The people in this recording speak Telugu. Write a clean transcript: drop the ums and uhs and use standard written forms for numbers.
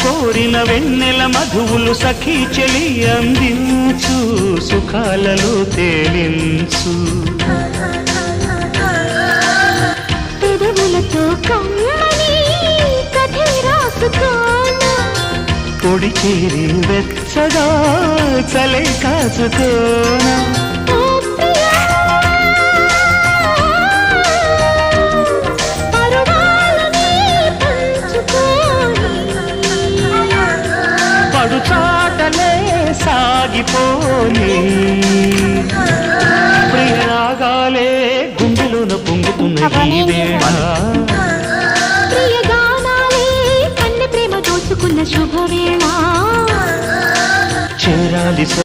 కోరిన వెన్నెల మధువులు సఖీ చెలి అందించు సుఖాలలో తేలించు పెదవులతో కమ్మని కథే రాసుకోనా పొడి చేరి వెచ్చగా చలే కాచుకోనా పడుచాటలే సాగిపోయి ప్రియరాగాలే గుండెలోన పొంగుతున్న ఈ వేళ ప్రియగానాలే కన్నె ప్రేమ దోచుకున్న శుభవేళ చేరాలి